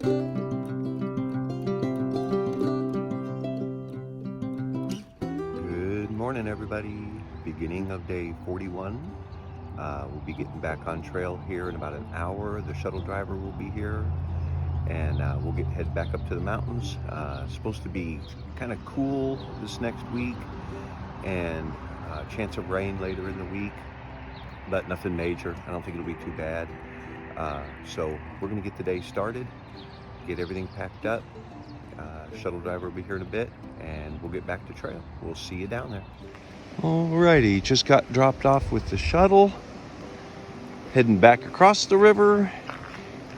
Good morning, everybody. Beginning of day 41. We'll be getting back on trail here in about an hour. The shuttle driver will be here, and we'll head back up to the mountains. It's supposed to be kind of cool this next week, and chance of rain later in the week, but nothing major. I don't think it'll be too bad. So we're going to get the day started, get everything packed up. Shuttle driver will be here in a bit, and we'll get back to trail. We'll see you down there. Alrighty, just got dropped off with the shuttle. Heading back across the river,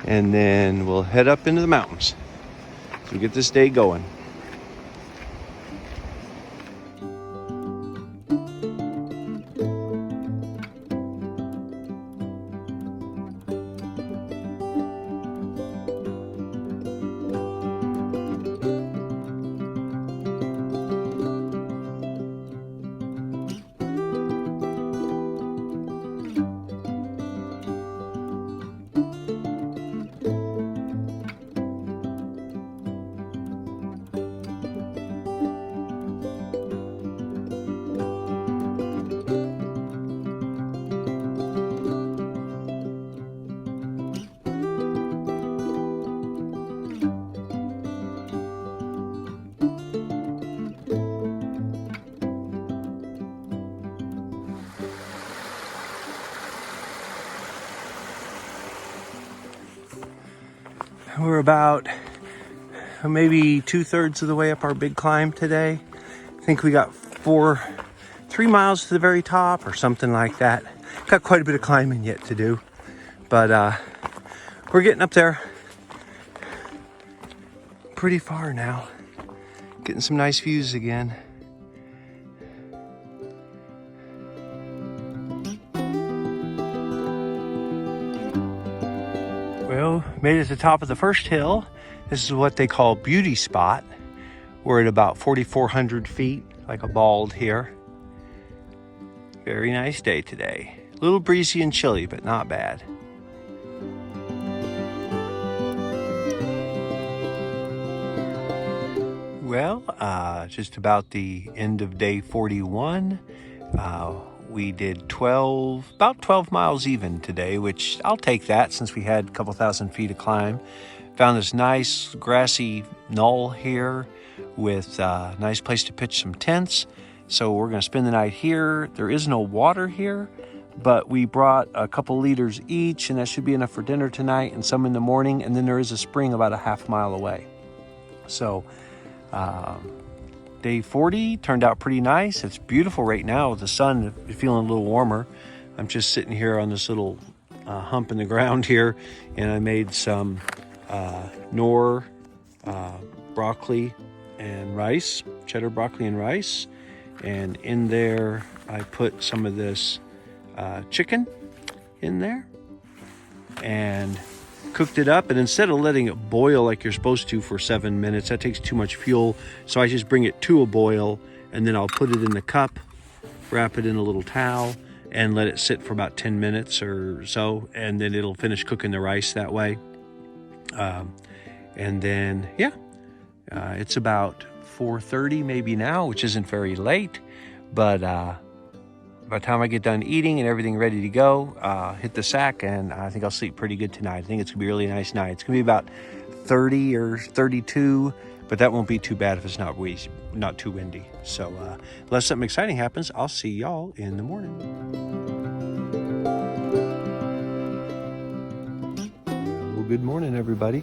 and then we'll head up into the mountains to get this day going. We're about maybe 2/3 of the way up our big climb today. I think we got 3 miles to the very top or something like that. Got quite a bit of climbing yet to do, but we're getting up there pretty far now. Getting some nice views again. Well, made it to the top of the first hill. This is what they call Beauty Spot. We're at about 4,400 feet, like a bald here. Very nice day today. A little breezy and chilly, but not bad. Well, just about the end of day 41. We did about 12 miles even today, which I'll take that since we had a couple thousand feet to climb. Found this nice grassy knoll here with a nice place to pitch some tents. So we're going to spend the night here. There is no water here, but we brought a couple liters each, and that should be enough for dinner tonight and some in the morning. And then there is a spring about a half mile away. So day 40 turned out pretty nice. It's beautiful right now with the sun feeling a little warmer. I'm just sitting here on this little hump in the ground here, and I made some Knorr broccoli and rice, cheddar broccoli and rice. And in there, I put some of this chicken in there and cooked it up. And instead of letting it boil like you're supposed to for 7 minutes, that takes too much fuel. So I just bring it to a boil, and then I'll put it in the cup, wrap it in a little towel, and let it sit for about 10 minutes or so. And then it'll finish cooking the rice that way. And then, it's about 4:30 maybe now, which isn't very late. But by the time I get done eating and everything ready to go, hit the sack, and I think I'll sleep pretty good tonight. I think it's going to be a really nice night. It's going to be about 30 or 32, but that won't be too bad if it's not too windy. So unless something exciting happens, I'll see y'all in the morning. Well, good morning, everybody.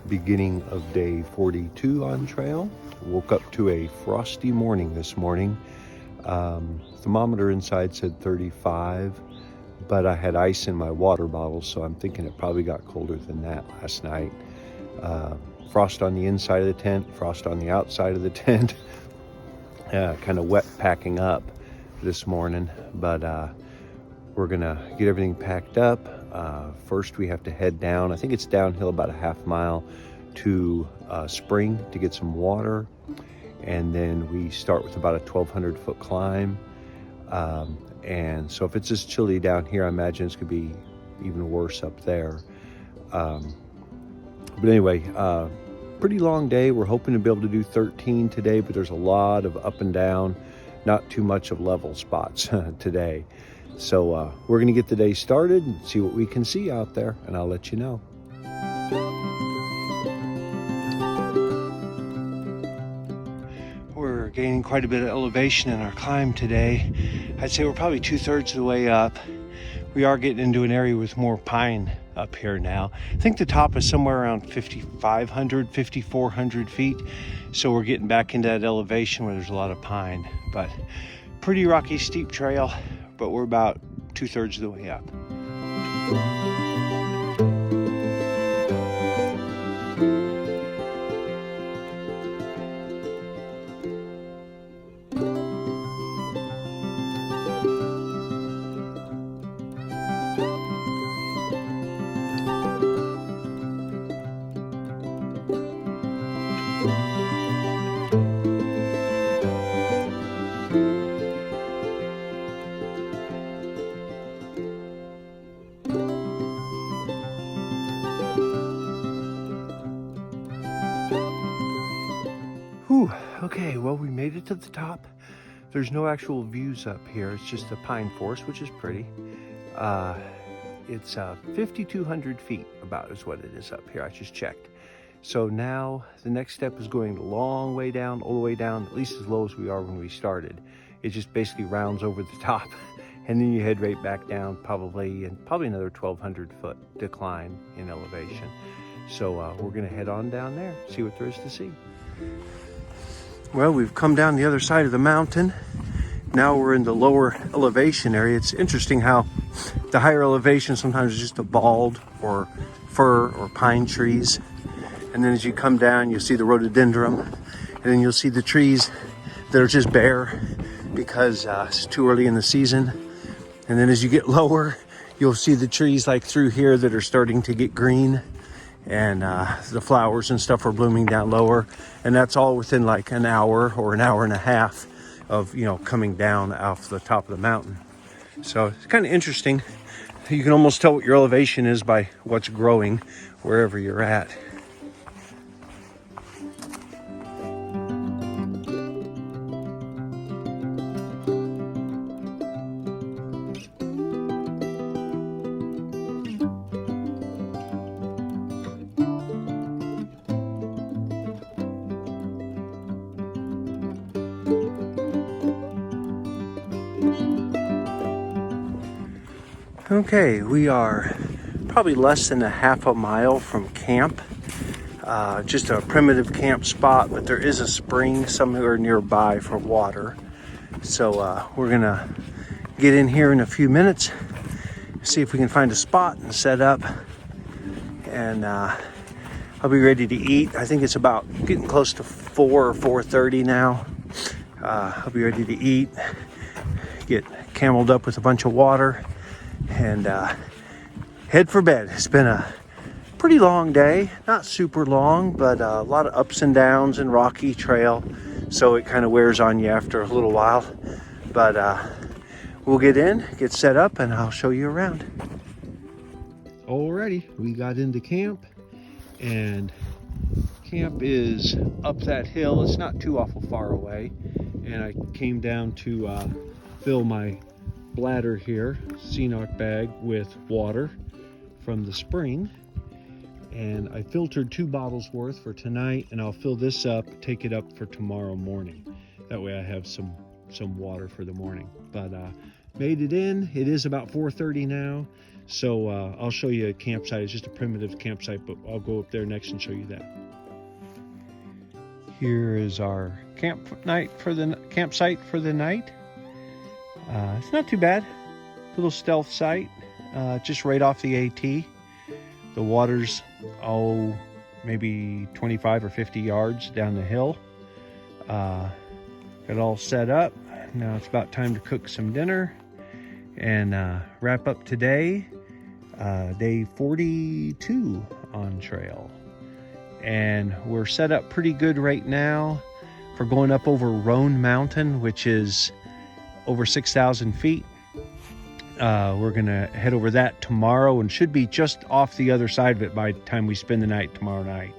Beginning of day 42 on trail. Woke up to a frosty morning this morning. Thermometer inside said 35, but I had ice in my water bottle, so I'm thinking it probably got colder than that last night. Frost on the inside of the tent, frost on the outside of the tent. Kind of wet packing up this morning, but we're gonna get everything packed up. First we have to head down. I think it's downhill about a half mile to spring to get some water. And then we start with about a 1,200 foot climb. And so if it's this chilly down here, I imagine it's gonna be even worse up there. But anyway, pretty long day. We're hoping to be able to do 13 today, but there's a lot of up and down, not too much of level spots today. So we're gonna get the day started and see what we can see out there, and I'll let you know. We're gaining quite a bit of elevation in our climb today. I'd say we're probably 2/3 of the way up. We are getting into an area with more pine up here now. I think the top is somewhere around 5,500, 5,400 feet. So we're getting back into that elevation where there's a lot of pine, but pretty rocky, steep trail, but we're about 2/3 of the way up. Whew, okay, well, we made it to the top. There's no actual views up here. It's just a pine forest, which is pretty. It's 5,200 feet about is what it is up here. I just checked. So now the next step is going a long way down, all the way down, at least as low as we are when we started. It just basically rounds over the top, and then you head right back down, probably another 1,200 foot decline in elevation. So we're gonna head on down there, see what there is to see. Well, we've come down the other side of the mountain. Now we're in the lower elevation area. It's interesting how the higher elevation sometimes is just a bald or fir or pine trees. And then as you come down, you'll see the rhododendron, and then you'll see the trees that are just bare because it's too early in the season. And then as you get lower, you'll see the trees like through here that are starting to get green, and the flowers and stuff are blooming down lower. And that's all within like an hour or an hour and a half of, you know, coming down off the top of the mountain. So it's kind of interesting. You can almost tell what your elevation is by what's growing wherever you're at. Okay, we are probably less than a half a mile from camp. Just a primitive camp spot, but there is a spring somewhere nearby for water. So we're gonna get in here in a few minutes, see if we can find a spot and set up. And I'll be ready to eat. I think it's about getting close to 4 or 4:30 now. I'll be ready to eat, get cameled up with a bunch of water, and head for bed. It's been a pretty long day, not super long, but a lot of ups and downs and rocky trail, so it kind of wears on you after a little while. But we'll get in, get set up, and I'll show you around. Alrighty, we got into camp, and camp is up that hill. It's not too awful far away, and I came down to fill my bladder here, CNOC bag, with water from the spring, and I filtered 2 bottles worth for tonight, and I'll fill this up, take it up for tomorrow morning. That way I have some water for the morning. But made it in. It is about 4:30 now, so I'll show you a campsite. It's just a primitive campsite, but I'll go up there next and show you that. Here is our campsite for the night. It's not too bad. Little stealth site, just right off the AT. The water's, maybe 25 or 50 yards down the hill. Got it all set up. Now it's about time to cook some dinner and wrap up today. Day 42 on trail. And we're set up pretty good right now for going up over Roan Mountain, which is over 6,000 feet. We're going to head over that tomorrow and should be just off the other side of it by the time we spend the night tomorrow night.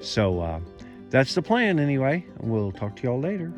So that's the plan anyway. We'll talk to y'all later.